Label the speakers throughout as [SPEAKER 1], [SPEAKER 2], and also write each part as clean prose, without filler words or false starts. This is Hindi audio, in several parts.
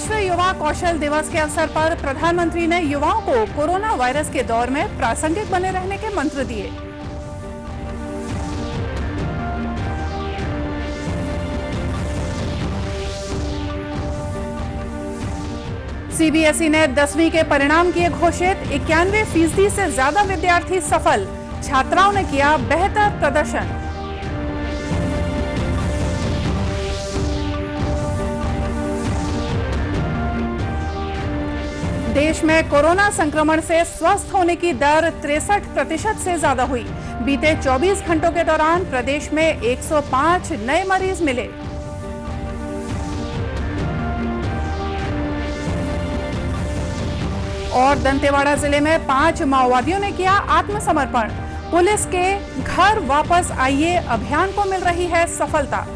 [SPEAKER 1] विश्व युवा कौशल दिवस के अवसर पर प्रधानमंत्री ने युवाओं को कोरोना वायरस के दौर में प्रासंगिक बने रहने के मंत्र दिए। सीबीएसई ने 10वीं के परिणाम किए घोषित। 91% से ज्यादा विद्यार्थी सफल, छात्राओं ने किया बेहतर प्रदर्शन। देश में कोरोना संक्रमण से स्वस्थ होने की दर 63% से ज्यादा हुई। बीते 24 घंटों के दौरान प्रदेश में 105 नए मरीज मिले। और दंतेवाड़ा जिले में 5 माओवादियों ने किया आत्मसमर्पण। पुलिस के घर वापस आइए अभियान को मिल रही है सफलता।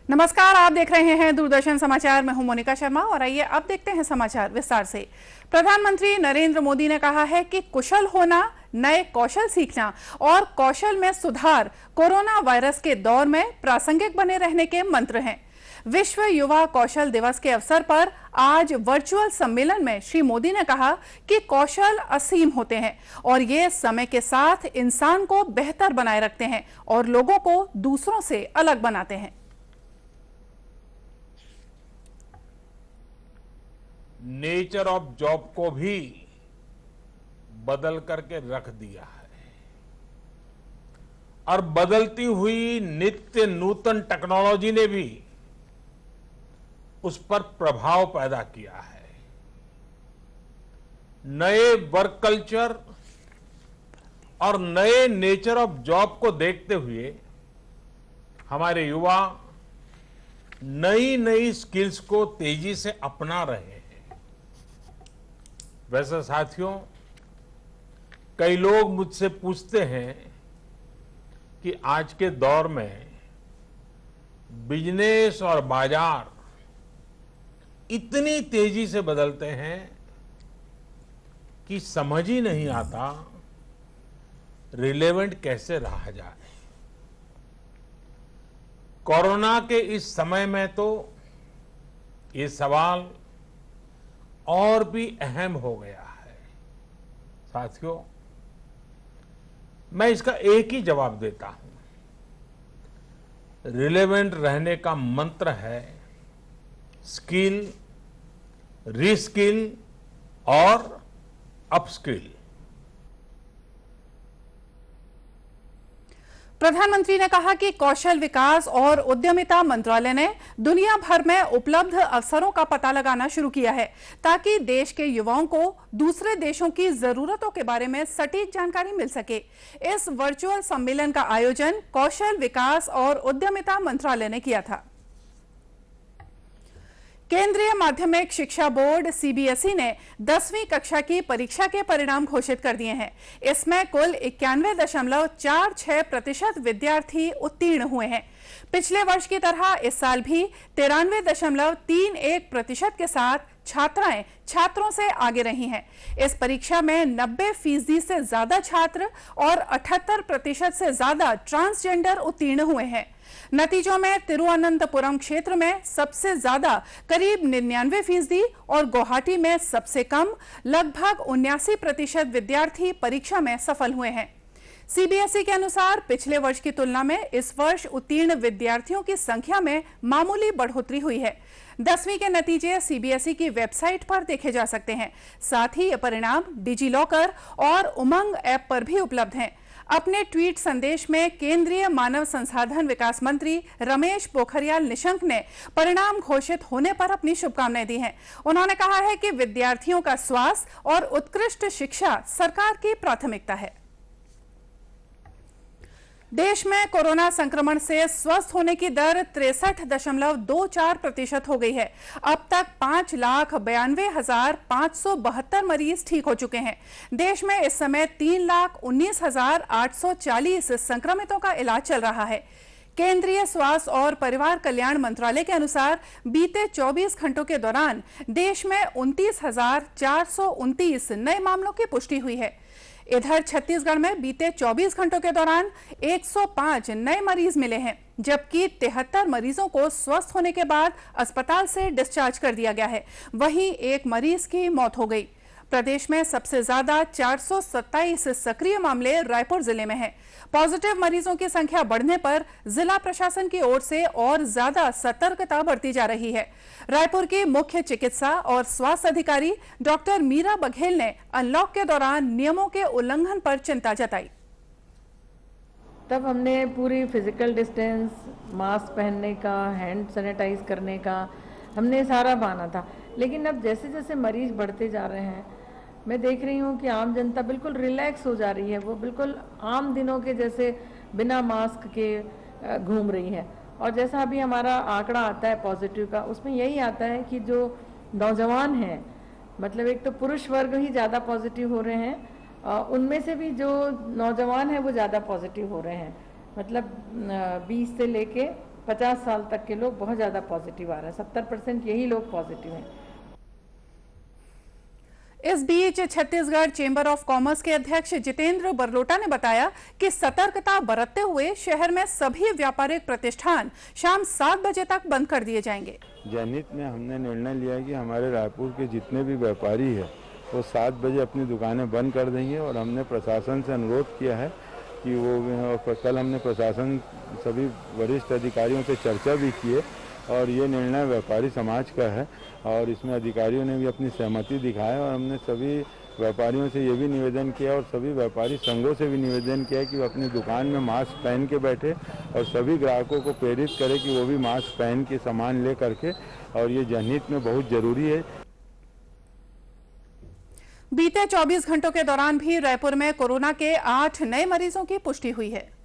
[SPEAKER 1] नमस्कार, आप देख रहे हैं दूरदर्शन समाचार। मैं हूं मोनिका शर्मा और आइए अब देखते हैं समाचार विस्तार से। प्रधानमंत्री नरेंद्र मोदी ने कहा है कि कुशल होना, नए कौशल सीखना और कौशल में सुधार कोरोना वायरस के दौर में प्रासंगिक बने रहने के मंत्र हैं। विश्व युवा कौशल दिवस के अवसर पर आज वर्चुअल सम्मेलन में श्री मोदी ने कहा कि कौशल असीम होते हैं और ये समय के साथ इंसान को बेहतर बनाए रखते हैं और लोगों को दूसरों से अलग बनाते हैं।
[SPEAKER 2] नेचर ऑफ जॉब को भी बदल करके रख दिया है और बदलती हुई नित्य नूतन टेक्नोलॉजी ने भी उस पर प्रभाव पैदा किया है। नए वर्क कल्चर और नए नेचर ऑफ जॉब को देखते हुए हमारे युवा नई नई स्किल्स को तेजी से अपना रहे हैं। वैसे साथियों, कई लोग मुझसे पूछते हैं कि आज के दौर में बिजनेस और बाजार इतनी तेजी से बदलते हैं कि समझ ही नहीं आता रिलेवेंट कैसे रहा जाए। कोरोना के इस समय में तो ये सवाल और भी अहम हो गया है। साथियों, मैं इसका एक ही जवाब देता हूं। रिलेवेंट रहने का मंत्र है स्किल, रीस्किल और अपस्किल।
[SPEAKER 1] प्रधानमंत्री ने कहा कि कौशल विकास और उद्यमिता मंत्रालय ने दुनिया भर में उपलब्ध अवसरों का पता लगाना शुरू किया है ताकि देश के युवाओं को दूसरे देशों की जरूरतों के बारे में सटीक जानकारी मिल सके। इस वर्चुअल सम्मेलन का आयोजन कौशल विकास और उद्यमिता मंत्रालय ने किया था। केंद्रीय माध्यमिक शिक्षा बोर्ड सीबीएसई ने 10वीं कक्षा की परीक्षा के परिणाम घोषित कर दिए हैं। इसमें कुल 91.46% विद्यार्थी उत्तीर्ण हुए हैं। पिछले वर्ष की तरह इस साल भी 93.31% के साथ छात्राएं छात्रों से आगे रही हैं। इस परीक्षा में 90% से ज्यादा छात्र और 78% से ज्यादा ट्रांसजेंडर उत्तीर्ण हुए हैं। नतीजों में तिरुवनंतपुरम क्षेत्र में सबसे ज्यादा करीब 99% और गुवाहाटी में सबसे कम लगभग 79% विद्यार्थी परीक्षा में सफल हुए हैं। सीबीएसई के अनुसार पिछले वर्ष की तुलना में इस वर्ष उत्तीर्ण विद्यार्थियों की संख्या में मामूली बढ़ोतरी हुई है। 10वीं के नतीजे सीबीएसई की वेबसाइट पर देखे जा सकते हैं। साथ ही ये परिणाम डिजी लॉकर और उमंग ऐप पर भी उपलब्ध हैं। अपने ट्वीट संदेश में केंद्रीय मानव संसाधन विकास मंत्री रमेश पोखरियाल निशंक ने परिणाम घोषित होने पर अपनी शुभकामनाएं दी हैं। उन्होंने कहा है कि विद्यार्थियों का स्वास्थ्य और उत्कृष्ट शिक्षा सरकार की प्राथमिकता है। देश में कोरोना संक्रमण से स्वस्थ होने की दर 63.24% हो गई है। अब तक 5,92,572 मरीज ठीक हो चुके हैं। देश में इस समय 3,19,840 संक्रमितों का इलाज चल रहा है। केंद्रीय स्वास्थ्य और परिवार कल्याण मंत्रालय के अनुसार बीते 24 घंटों के दौरान देश में 29,429 नए मामलों की पुष्टि हुई है। इधर छत्तीसगढ़ में बीते 24 घंटों के दौरान 105 नए मरीज मिले हैं, जबकि 73 मरीजों को स्वस्थ होने के बाद अस्पताल से डिस्चार्ज कर दिया गया है। वहीं एक मरीज की मौत हो गई। प्रदेश में सबसे ज्यादा 427 सक्रिय मामले रायपुर जिले में हैं। पॉजिटिव मरीजों की संख्या बढ़ने पर जिला प्रशासन की ओर से और ज्यादा सतर्कता बरती जा रही है। रायपुर की मुख्य चिकित्सा और स्वास्थ्य अधिकारी डॉक्टर मीरा बघेल ने अनलॉक के दौरान नियमों के उल्लंघन पर चिंता जताई।
[SPEAKER 3] तब हमने पूरी फिजिकल डिस्टेंस, मास्क पहनने का, हैंड सैनिटाइज करने का हमने सारा माना था। लेकिन अब जैसे जैसे मरीज बढ़ते जा रहे हैं, मैं देख रही हूँ कि आम जनता बिल्कुल रिलैक्स हो जा रही है। वो बिल्कुल आम दिनों के जैसे बिना मास्क के घूम रही है। और जैसा अभी हमारा आंकड़ा आता है पॉजिटिव का, उसमें यही आता है कि जो नौजवान हैं, मतलब एक तो पुरुष वर्ग ही ज़्यादा पॉजिटिव हो रहे हैं, उनमें से भी जो नौजवान हैं वो ज़्यादा पॉजिटिव हो रहे हैं। मतलब 20 से लेके 50 साल तक के लोग बहुत ज़्यादा पॉजिटिव आ रहे हैं। 70% यही लोग पॉजिटिव हैं।
[SPEAKER 1] इस बीच छत्तीसगढ़ चेंबर ऑफ कॉमर्स के अध्यक्ष जितेंद्र बरलोटा ने बताया कि सतर्कता बरतते हुए शहर में सभी व्यापारिक प्रतिष्ठान शाम 7 बजे तक बंद कर दिए जाएंगे।
[SPEAKER 4] जनहित में हमने निर्णय लिया है कि हमारे रायपुर के जितने भी व्यापारी है वो 7 बजे अपनी दुकानें बंद कर देंगे। और हमने प्रशासन से अनुरोध किया है कि वो कल हमने प्रशासन सभी वरिष्ठ अधिकारियों से चर्चा भी की है और ये निर्णय व्यापारी समाज का है और इसमें अधिकारियों ने भी अपनी सहमति दिखाई। और हमने सभी व्यापारियों से ये भी निवेदन किया और सभी व्यापारी संघों से भी निवेदन किया कि वो अपनी दुकान में मास्क पहन के बैठे और सभी ग्राहकों को प्रेरित करें कि वो भी मास्क पहन के सामान ले करके, और ये जनहित में बहुत जरूरी है।
[SPEAKER 1] बीते 24 घंटों के दौरान भी रायपुर में कोरोना के 8 नए मरीजों की पुष्टि हुई है।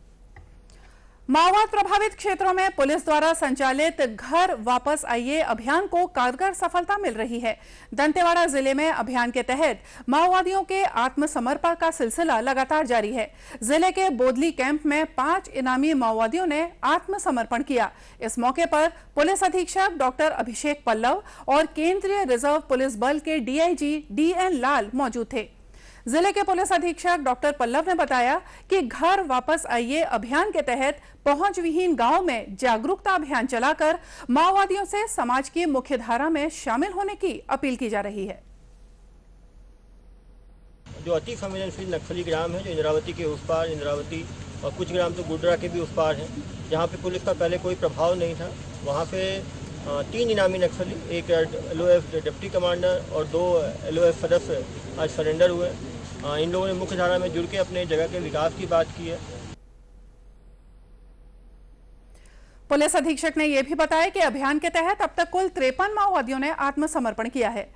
[SPEAKER 1] माओवाद प्रभावित क्षेत्रों में पुलिस द्वारा संचालित घर वापस आइए अभियान को कारगर सफलता मिल रही है। दंतेवाड़ा जिले में अभियान के तहत माओवादियों के आत्मसमर्पण का सिलसिला लगातार जारी है। जिले के बोदली कैंप में 5 इनामी माओवादियों ने आत्मसमर्पण किया। इस मौके पर पुलिस अधीक्षक डॉक्टर अभिषेक पल्लव और केंद्रीय रिजर्व पुलिस बल के डीआईजी DN लाल मौजूद थे। जिले के पुलिस अधीक्षक डॉक्टर पल्लव ने बताया कि घर वापस आइए अभियान के तहत पहुंच विहीन गांव में जागरूकता अभियान चलाकर माओवादियों से समाज की मुख्यधारा में शामिल होने की अपील की जा रही है।
[SPEAKER 5] जो अति संवेदनशील नक्सली ग्राम है, जो इंद्रावती के उस पार, इंद्रावती और कुछ ग्राम तो गुडरा के भी उस पार है, जहाँ पे पुलिस का पहले कोई प्रभाव नहीं था, वहाँ पे 3 इनामी नक्सली, एक LOF डिप्टी कमांडर और 2 LOF सदस्य आज सरेंडर हुए। इन लोगों ने मुख्य धारा में जुड़ के अपने जगह के विकास की बात की है।
[SPEAKER 1] पुलिस अधीक्षक ने यह भी बताया कि अभियान के तहत अब तक कुल 53 माओवादियों ने आत्मसमर्पण किया है।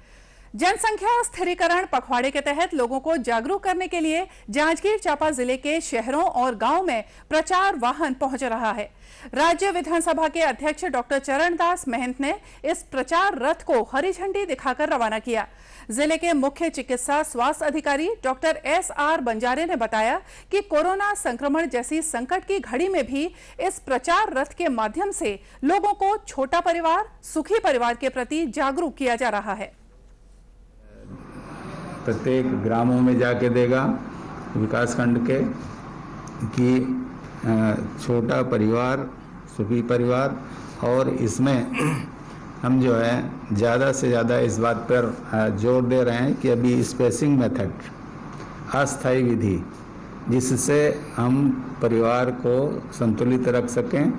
[SPEAKER 1] जनसंख्या स्थिरीकरण पखवाड़े के तहत लोगों को जागरूक करने के लिए जांजगीर चांपा जिले के शहरों और गांवों में प्रचार वाहन पहुंच रहा है। राज्य विधानसभा के अध्यक्ष डॉक्टर चरणदास महंत ने इस प्रचार रथ को हरी झंडी दिखाकर रवाना किया। जिले के मुख्य चिकित्सा स्वास्थ्य अधिकारी डॉक्टर SR बंजारे ने बताया कि कोरोना संक्रमण जैसी संकट की घड़ी में भी इस प्रचार रथ के माध्यम से लोगों को छोटा परिवार, सुखी परिवार के प्रति जागरूक किया जा रहा है।
[SPEAKER 6] प्रत्येक ग्रामों में जाके देगा विकासखंड के कि छोटा परिवार, सुखी परिवार, और इसमें हम जो है ज़्यादा से ज़्यादा इस बात पर जोर दे रहे हैं कि अभी स्पेसिंग मेथड, अस्थायी विधि, जिससे हम परिवार को संतुलित रख सकें।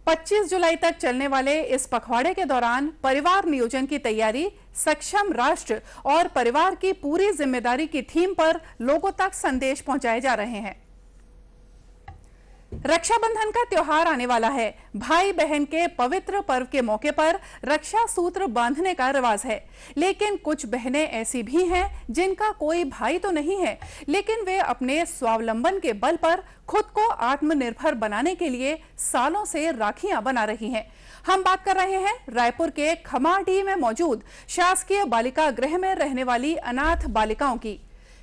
[SPEAKER 1] 25 जुलाई तक चलने वाले इस पखवाड़े के दौरान परिवार नियोजन की तैयारी, सक्षम राष्ट्र और परिवार की पूरी जिम्मेदारी की थीम पर लोगों तक संदेश पहुंचाए जा रहे हैं। रक्षाबंधन का त्योहार आने वाला है। भाई बहन के पवित्र पर्व के मौके पर रक्षा सूत्र बांधने का रिवाज है, लेकिन कुछ बहनें ऐसी भी हैं जिनका कोई भाई तो नहीं है, लेकिन वे अपने स्वावलंबन के बल पर खुद को आत्मनिर्भर बनाने के लिए सालों से राखियां बना रही हैं। हम बात कर रहे हैं रायपुर के खमाडीह में मौजूद शासकीय बालिका गृह में रहने वाली अनाथ बालिकाओं की।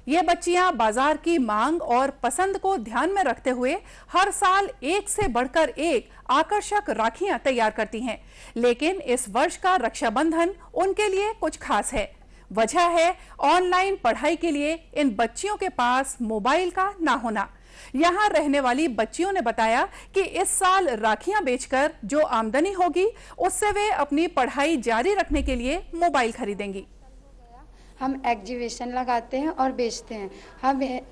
[SPEAKER 1] ये बच्चियां बाजार की मांग और पसंद को ध्यान में रखते हुए हर साल एक से बढ़कर एक आकर्षक राखियां तैयार करती हैं। लेकिन इस वर्ष का रक्षाबंधन उनके लिए कुछ खास है। वजह है ऑनलाइन पढ़ाई के लिए इन बच्चियों के पास मोबाइल का ना होना। यहां रहने वाली बच्चियों ने बताया कि इस साल राखियां बेचकर जो आमदनी होगी उससे वे अपनी पढ़ाई जारी रखने के लिए मोबाइल खरीदेंगी।
[SPEAKER 7] हम एग्जीबिशन लगाते हैं और बेचते हैं।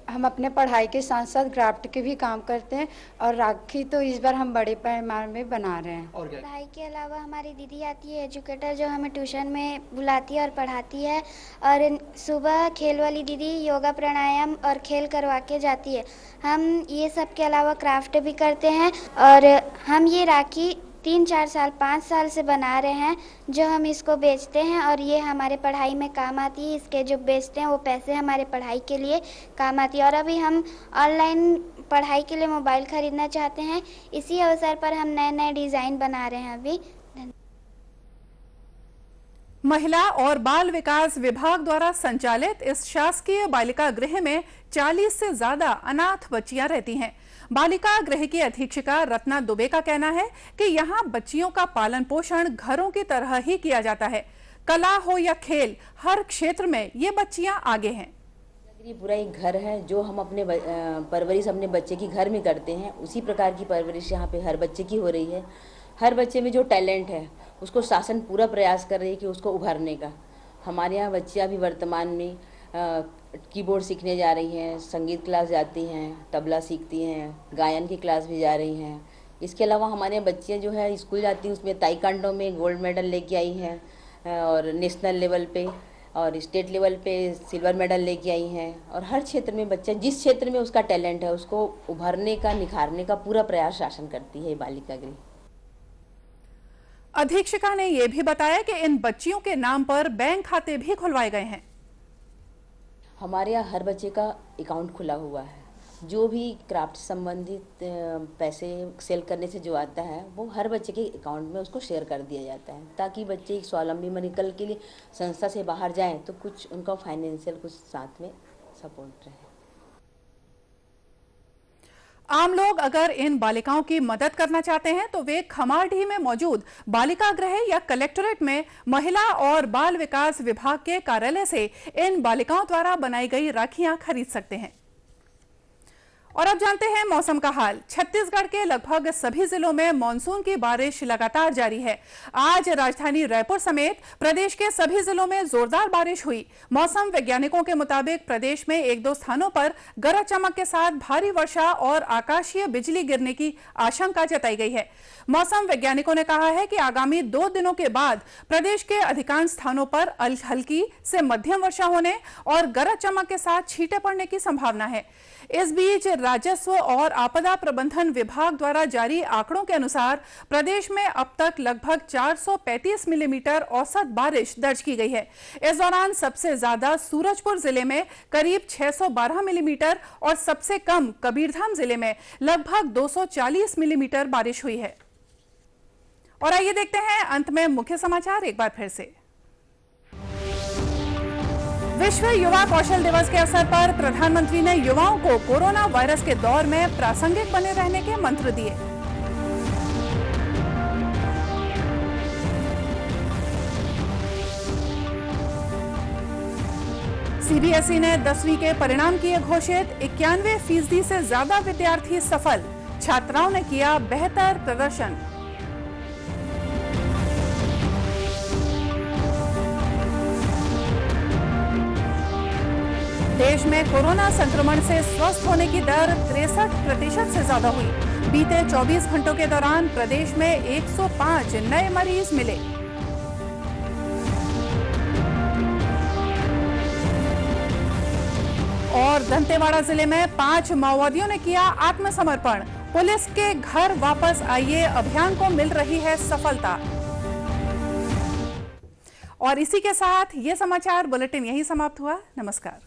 [SPEAKER 7] हम अपने पढ़ाई के साथ साथ क्राफ्ट के भी काम करते हैं और राखी तो इस बार हम बड़े पैमाने में बना रहे हैं।
[SPEAKER 8] पढ़ाई के अलावा हमारी दीदी आती है एजुकेटर, जो हमें ट्यूशन में बुलाती है और पढ़ाती है। और सुबह खेल वाली दीदी योगा प्राणायाम और खेल करवा के जाती है। हम ये सब के अलावा क्राफ्ट भी करते हैं और हम ये राखी 3, 4 साल, 5 साल से बना रहे हैं, जो हम इसको बेचते हैं और ये हमारे पढ़ाई में काम आती है। इसके जो बेचते हैं वो पैसे हमारे पढ़ाई के लिए काम आती है। और अभी हम ऑनलाइन पढ़ाई के लिए मोबाइल खरीदना चाहते हैं। इसी अवसर पर हम नए नए डिज़ाइन बना रहे हैं अभी।
[SPEAKER 1] महिला और बाल विकास विभाग द्वारा संचालित इस शासकीय बालिका गृह में 40 से ज्यादा अनाथ बच्चियां रहती हैं। बालिका गृह की अधीक्षिका रत्ना दुबे का कहना है कि यहाँ बच्चियों का पालन पोषण घरों की तरह ही किया जाता है। कला हो या खेल, हर क्षेत्र में ये बच्चियां आगे हैं।
[SPEAKER 9] ये पूरा एक घर है जो हम अपने परवरिश अपने बच्चे की घर में करते हैं, उसी प्रकार की परवरिश यहाँ पे हर बच्चे की हो रही है। हर बच्चे में जो टैलेंट है उसको शासन पूरा प्रयास कर रही है कि उसको उभरने का। हमारे यहाँ बच्चियाँ भी वर्तमान में कीबोर्ड सीखने जा रही हैं, संगीत क्लास जाती हैं, तबला सीखती हैं, गायन की क्लास भी जा रही हैं। इसके अलावा हमारे बच्चियाँ जो है स्कूल जाती हैं उसमें ताइक्वांडो में गोल्ड मेडल लेके आई हैं और नेशनल लेवल पे और स्टेट लेवल पे सिल्वर मेडल लेके आई हैं। और हर क्षेत्र में बच्चा जिस क्षेत्र में उसका टैलेंट है उसको उभरने का, निखारने का पूरा प्रयास शासन करती है बालिका गृह।
[SPEAKER 1] अधीक्षिका ने यह भी बताया कि इन बच्चियों के नाम पर बैंक खाते भी खुलवाए गए हैं।
[SPEAKER 9] हमारे यहाँ हर बच्चे का अकाउंट खुला हुआ है। जो भी क्राफ्ट संबंधित पैसे सेल करने से जो आता है वो हर बच्चे के अकाउंट में उसको शेयर कर दिया जाता है, ताकि बच्चे एक स्वावलंबी में निकल के लिए संस्था से बाहर जाएं तो कुछ उनका फाइनेंशियल कुछ साथ में सपोर्ट रहे।
[SPEAKER 1] आम लोग अगर इन बालिकाओं की मदद करना चाहते हैं तो वे खमारडीह में मौजूद बालिका गृह या कलेक्टोरेट में महिला और बाल विकास विभाग के कार्यालय से इन बालिकाओं द्वारा बनाई गई राखियां खरीद सकते हैं। और अब जानते हैं मौसम का हाल। छत्तीसगढ़ के लगभग सभी जिलों में मानसून की बारिश लगातार जारी है। आज राजधानी रायपुर समेत प्रदेश के सभी जिलों में जोरदार बारिश हुई। मौसम वैज्ञानिकों के मुताबिक प्रदेश में 1-2 स्थानों पर गरज चमक के साथ भारी वर्षा और आकाशीय बिजली गिरने की आशंका जताई गई है। मौसम वैज्ञानिकों ने कहा है कि आगामी 2 दिनों के बाद प्रदेश के अधिकांश स्थानों पर हल्की से मध्यम वर्षा होने और गरज चमक के साथ छींटे पड़ने की संभावना है। इस बीच राजस्व और आपदा प्रबंधन विभाग द्वारा जारी आंकड़ों के अनुसार प्रदेश में अब तक लगभग 435 मिलीमीटर औसत बारिश दर्ज की गई है। इस दौरान सबसे ज्यादा सूरजपुर जिले में करीब 612 मिलीमीटर और सबसे कम कबीरधाम जिले में लगभग 240 मिलीमीटर बारिश हुई है। और आइए देखते हैं अंत में मुख्य समाचार एक बार फिर से। विश्व युवा कौशल दिवस के अवसर पर प्रधानमंत्री ने युवाओं को कोरोना वायरस के दौर में प्रासंगिक बने रहने के मंत्र दिए। सीबीएसई ने 10वीं के परिणाम किए घोषित। 91% से ज्यादा विद्यार्थी सफल। छात्राओं ने किया बेहतर प्रदर्शन। देश में कोरोना संक्रमण से स्वस्थ होने की दर 63% से ज्यादा हुई। बीते 24 घंटों के दौरान प्रदेश में 105 नए मरीज मिले। और दंतेवाड़ा जिले में 5 माओवादियों ने किया आत्मसमर्पण। पुलिस के घर वापस आइए अभियान को मिल रही है सफलता। और इसी के साथ ये समाचार बुलेटिन यहीं समाप्त हुआ। नमस्कार।